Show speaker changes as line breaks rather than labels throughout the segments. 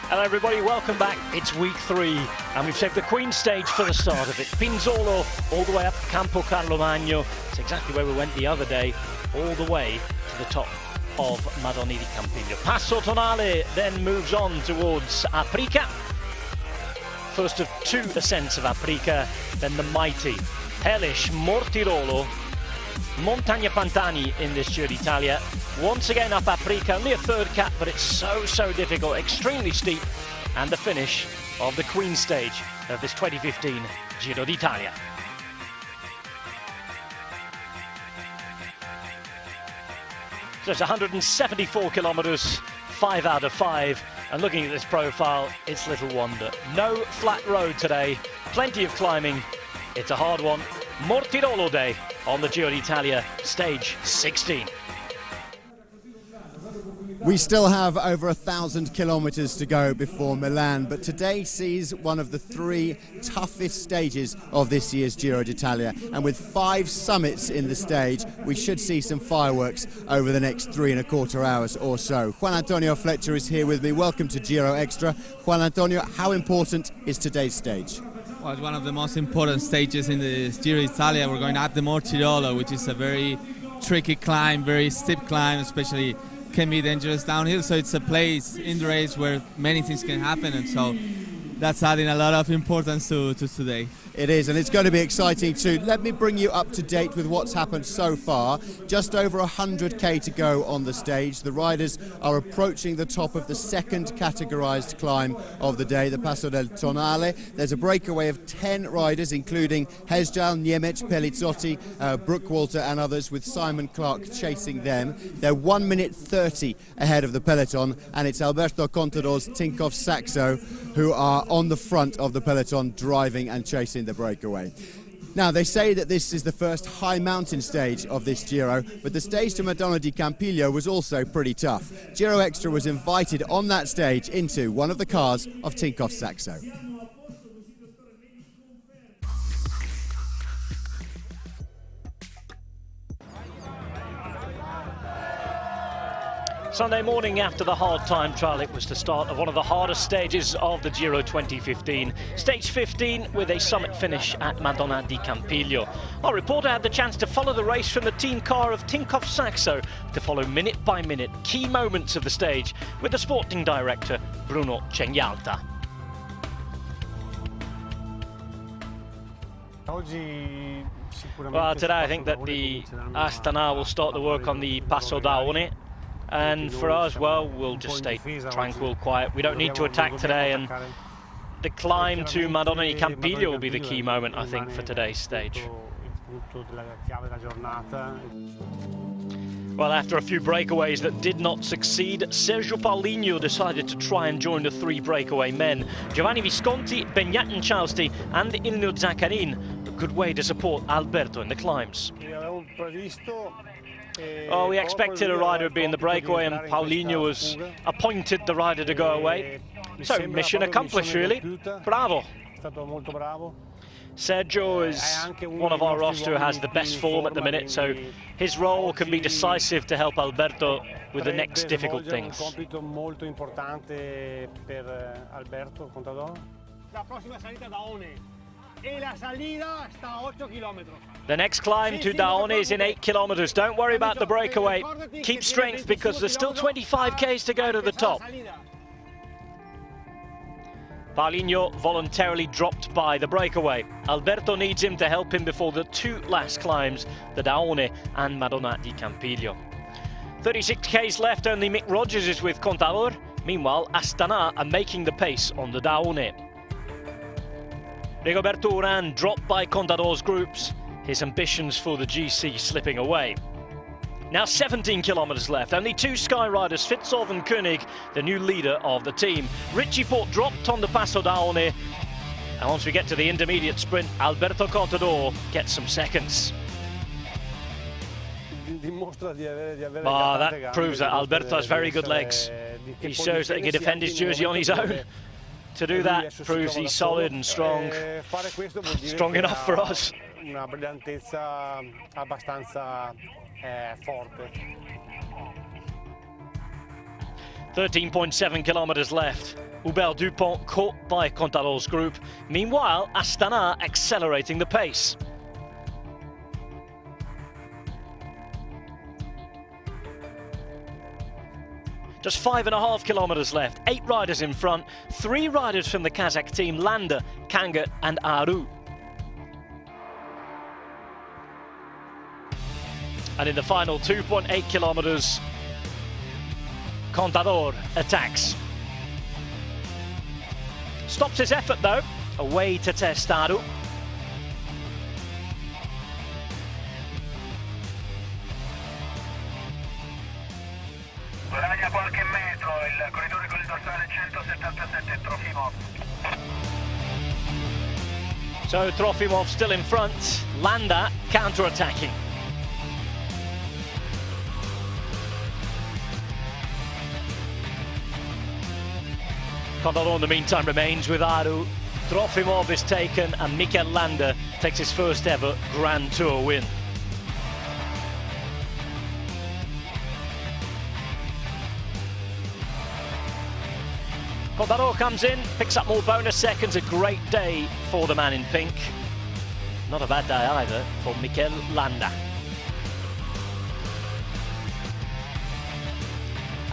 Hello everybody, welcome back. It's week 3 and we've saved the Queen stage for the start of it. Pinzolo all the way up Campo Carlo Magno. It's exactly where we went the other day, all the way to the top of Madonna di Campiglio. Passo Tonale then moves on towards Aprica. First of 2 ascents of Aprica, then the mighty, hellish Mortirolo. Montagna Pantani in this Giro d'Italia. Once again up Aprica, only a 3rd cap, but it's so difficult, extremely steep. And the finish of the Queen stage of this 2015 Giro d'Italia. So it's 174 kilometers, 5 out of 5. And looking at this profile, it's little wonder. No flat road today, plenty of climbing. It's a hard one. Mortirolo Day on the Giro d'Italia, stage 16.
We still have over 1,000 kilometers to go before Milan, but today sees one of the 3 toughest stages of this year's Giro d'Italia. And with 5 summits in the stage, we should see some fireworks over the next 3¼ hours or so. Juan Antonio Fletcher is here with me. Welcome to Giro Extra. Juan Antonio, how important is today's stage?
Well, it's one of the most important stages in the Giro d'Italia. We're going up the Mortirolo, which is a very tricky climb, very steep climb, especially can be dangerous downhill. So it's a place in the race where many things can happen, and so that's adding a lot of importance to today.
It is, and it's going to be exciting too. Let me bring you up to date with what's happened so far. Just over 100k to go on the stage. The riders are approaching the top of the 2nd categorized climb of the day, the Passo del Tonale. There's a breakaway of 10 riders, including Hesjal, Niemiec, Pelizzotti, Brookwalter and others, with Simon Clark chasing them. They're 1 minute 30 ahead of the peloton, and it's Alberto Contador's Tinkoff Saxo who are on the front of the peloton, driving and chasing the breakaway. Now, they say that this is the first high mountain stage of this Giro, but the stage to Madonna di Campiglio was also pretty tough. Giro Extra was invited on that stage into one of the cars of Tinkoff Saxo.
Sunday morning after the hard time trial, it was the start of one of the hardest stages of the Giro 2015. Stage 15 with a summit finish at Madonna di Campiglio. Our reporter had the chance to follow the race from the team car of Tinkoff Saxo to follow minute by minute key moments of the stage with the sporting director Bruno Cegnalta. Well, today I think that the Astana will start the work on the Passo d'Aone. And for us, well, we'll just stay tranquil, quiet. We don't need to attack today, and the climb to Madonna di Campiglio will be the key moment, I think, for today's stage. Well, after a few breakaways that did not succeed, Sergio Paulinho decided to try and join the 3 breakaway men. Giovanni Visconti, Beñat Incausti and Ilnur Zakarin, a good way to support Alberto in the climbs. Oh, we expected a rider to be in the breakaway, and Paulinho was appointed the rider to go away. So, mission accomplished, really. Bravo. Sergio is one of our roster who has the best form at the minute, so his role can be decisive to help Alberto with the next difficult things. The next climb to Daone is in 8 kilometers. Don't worry about the breakaway. Keep strength because there's still 25 k's to go to the top. Paulinho voluntarily dropped by the breakaway. Alberto needs him to help him before the 2 last climbs, the Daone and Madonna di Campiglio. 36 k's left, only Mick Rogers is with Contador. Meanwhile, Astana are making the pace on the Daone. Rigoberto Urán dropped by Contador's groups, his ambitions for the GC slipping away. Now 17 kilometers left, only 2 Sky riders, Fitzov and Koenig, the new leader of the team. Richie Porte dropped on the Passo d'Aone, and once we get to the intermediate sprint, Alberto Contador gets some seconds. That proves that Alberto has very good legs. He shows that he can defend his jersey on his own. To do that proves he's solid and strong. Strong enough for us. 13.7 kilometers left. Hubert Dupont caught by Contador's group. Meanwhile, Astana accelerating the pace. Just 5.5 kilometers left, 8 riders in front, 3 riders from the Kazakh team, Landa, Kanga and Aru. And in the final 2.8 kilometers, Contador attacks. Stops his effort though, away to test Aru.
Guadagna qualche metro, il corridore con il dorsale 177, Trofimov.
So Trofimov still in front, Landa counter-attacking. Contador in the meantime remains with Aru. Trofimov is taken and Mikel Landa takes his first ever Grand Tour win. Contador comes in, picks up more bonus seconds. A great day for the man in pink. Not a bad day either for Mikel Landa.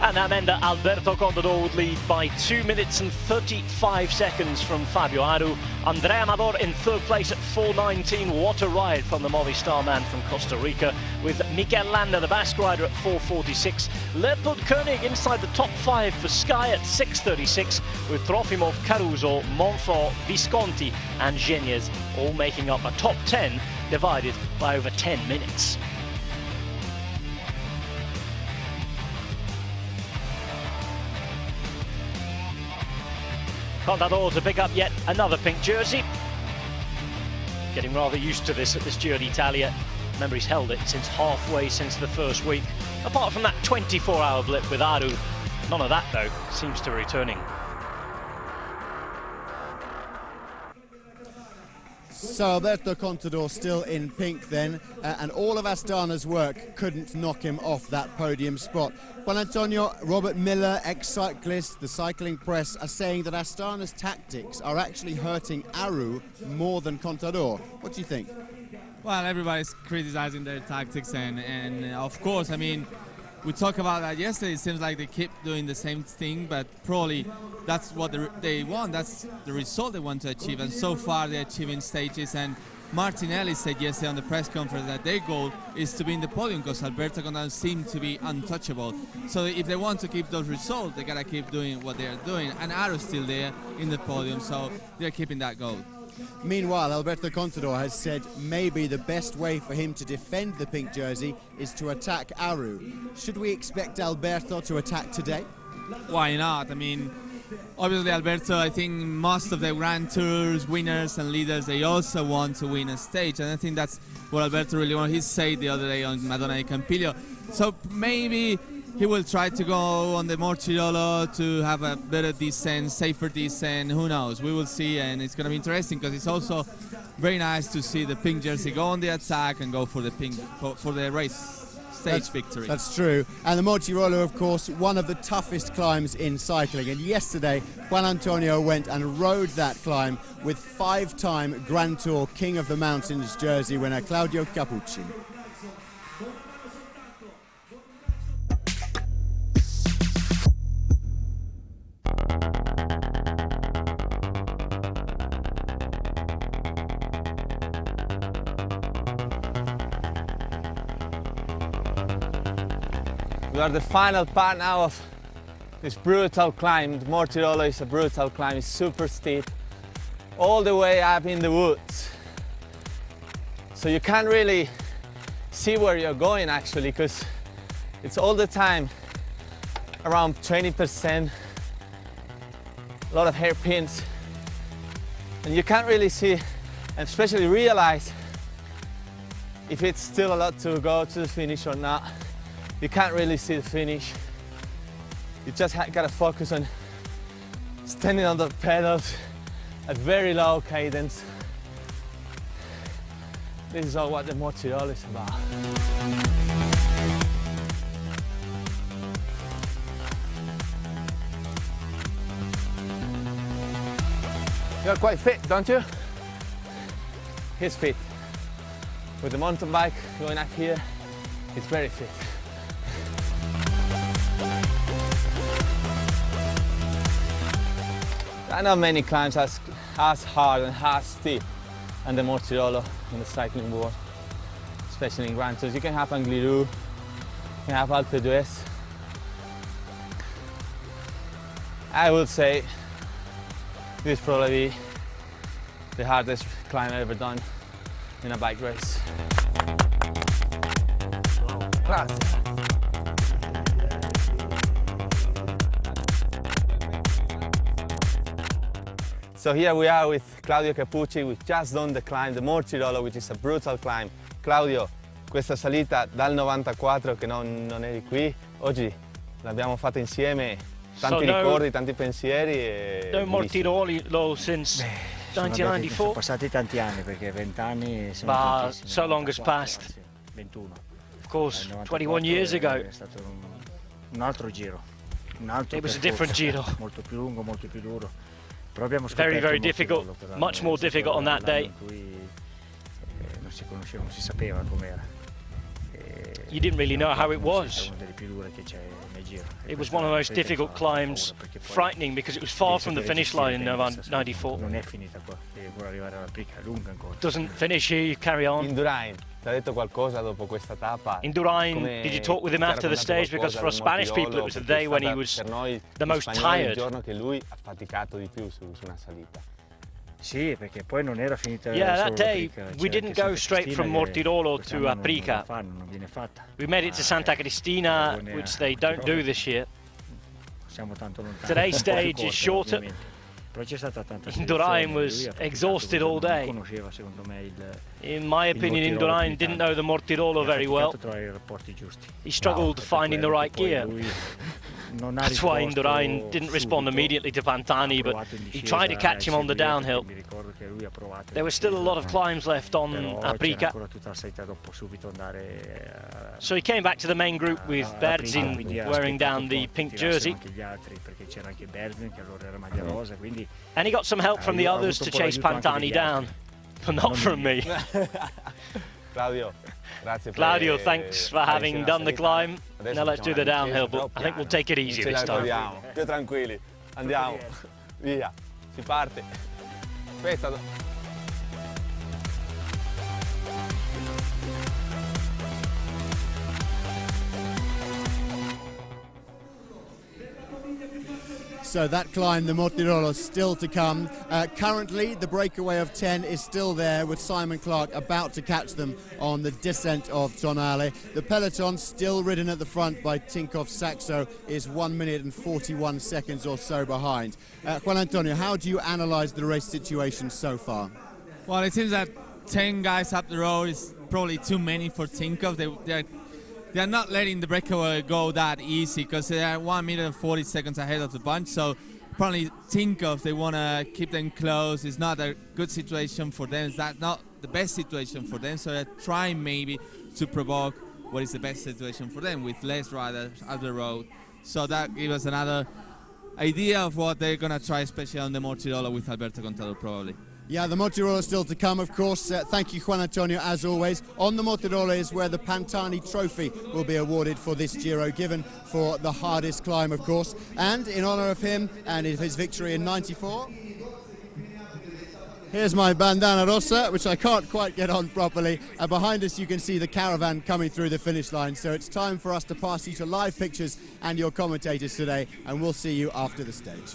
And that meant that Alberto Contador would lead by 2 minutes and 35 seconds from Fabio Aru. Andrea Amador in third place at 4:19. What a ride from the Movistar man from Costa Rica, with Mikel Landa, the Basque rider, at 4:46. Leopold Koenig inside the top 5 for Sky at 6:36, with Trofimov, Caruso, Montfort, Visconti and Geniez all making up a top 10 divided by over 10 minutes. Contador to pick up yet another pink jersey. Getting rather used to this at this Giro d'Italia. Remember, he's held it since halfway since the first week. Apart from that 24-hour blip with Aru, none of that though seems to be returning.
So Alberto Contador still in pink then, and all of Astana's work couldn't knock him off that podium spot. Juan Antonio, Robert Miller, ex-cyclist, the cycling press are saying that Astana's tactics are actually hurting Aru more than Contador. What do you think?
Well, everybody's criticizing their tactics, and of course, I mean, we talked about that yesterday. It seems like they keep doing the same thing, but probably that's what they want. That's the result they want to achieve, and so far they're achieving stages. And Martinelli said yesterday on the press conference that their goal is to be in the podium because Alberto Contador seemed to be untouchable. So if they want to keep those results, they gotta keep doing what they're doing. And Aru's still there in the podium, so they're keeping that goal.
Meanwhile, Alberto Contador has said maybe the best way for him to defend the pink jersey is to attack Aru. Should we expect Alberto to attack today?
Why not? I mean, obviously Alberto, I think most of the Grand Tours winners and leaders, they also want to win a stage, and I think that's what Alberto really wants. He said the other day on Madonna di Campiglio. So maybe he will try to go on the Mortirolo to have a better descent, safer descent. Who knows? We will see, and it's going to be interesting because it's also very nice to see the pink jersey go on the attack and go for the pink for the race stage victory.
That's true. And the Mortirolo, of course, one of the toughest climbs in cycling. And yesterday, Juan Antonio went and rode that climb with 5-time Grand Tour King of the Mountains jersey winner Claudio Capucci.
We are the final part now of this brutal climb. The Mortirolo is a brutal climb. It's super steep, all the way up in the woods. So you can't really see where you're going actually, because it's all the time around 20%, a lot of hairpins, and you can't really see and especially realize if it's still a lot to go to the finish or not. You can't really see the finish. You just gotta focus on standing on the pedals at very low cadence. This is all what the Mortirolo is about. You're quite fit, don't you? He's fit. With the mountain bike going up here, he's very fit. There are not many climbs as hard and as steep and the Mortirolo on the cycling board, especially in Grand Tours. You can have ʻdʒiːro, you can have Alpe d'Huez. I would say this is probably the hardest climb I've ever done in a bike race. Grazie. So here we are with Claudio Capucci. We've just done the climb, the Mortirolo, which is a brutal climb. Claudio, questa salita dal 94 che non eri qui, oggi l'abbiamo fatta insieme. Tanti ricordi, tanti pensieri e
no Mortirolo since 1994.
Sono passati tanti anni perché 20 anni sono tantissimi.
So long has passed.
21.
Of course, 21 years ago.
È stato un altro giro.
It was a different Giro.
Molto più lungo, molto più duro. Però abbiamo
very, very difficult. Much more difficult on that day.
Non si conosceva, non si sapeva com'era.
You didn't really know how it was.
Una delle più dure che c'è nel Giro.
It was one of the most difficult climbs, frightening because it was far from the finish line in 94.
Non è finita qua, devi ancora arrivare alla picca, è lunga ancora.
Doesn't finish here, you carry on.
Indurain, ti ha detto qualcosa dopo questa tappa?
Indurain, did you talk with him after the stage? Because for us Spanish people it was the day when he was the most tired.
Il giorno che lui ha faticato di più su una salita.
Sì, perché poi non era finita.
Yeah, that day we didn't go straight from Mortirolo to Aprica. We made it to Santa Cristina, which they don't do this year. Today's stage is shorter. Indurain was exhausted all day. In my opinion, Indurain didn't know the Mortirolo very well. He struggled finding the right gear. That's why Indurain didn't respond immediately to Pantani, but he tried to catch him on the downhill. There were still a lot of climbs left on Aprica. So he came back to the main group with Berzin wearing down the pink jersey. And he got some help from the others to chase Pantani down, but not from me. Claudio, thanks for having done the climb. Now let's do the downhill, but I think we'll take it easy this time.
Più tranquilli. Andiamo. Via. Si parte. Aspetta.
So that climb, the Mortirolo, still to come. Currently, the breakaway of 10 is still there with Simon Clark about to catch them on the descent of Tonale. The peloton, still ridden at the front by Tinkoff Saxo, is 1 minute and 41 seconds or so behind. Juan Antonio, how do you analyse the race situation so far?
Well, it seems that 10 guys up the road is probably too many for Tinkoff. They're not letting the breakaway go that easy because they are 1 minute and 40 seconds ahead of the bunch. So probably Tinkoff, they want to keep them close. It's not a good situation for them. It's not the best situation for them. So they're trying maybe to provoke what is the best situation for them with less riders at the road. So that gives us another idea of what they're going to try, especially on the Mortirolo with Alberto Contador probably.
Yeah, the Mortirolo is still to come, of course. Thank you, Juan Antonio, as always. On the Mortirolo is where the Pantani Trophy will be awarded for this Giro, given for the hardest climb, of course. And in honour of him and his victory in '94, here's my bandana rossa, which I can't quite get on properly. And behind us you can see the caravan coming through the finish line. So it's time for us to pass you to live pictures and your commentators today, and we'll see you after the stage.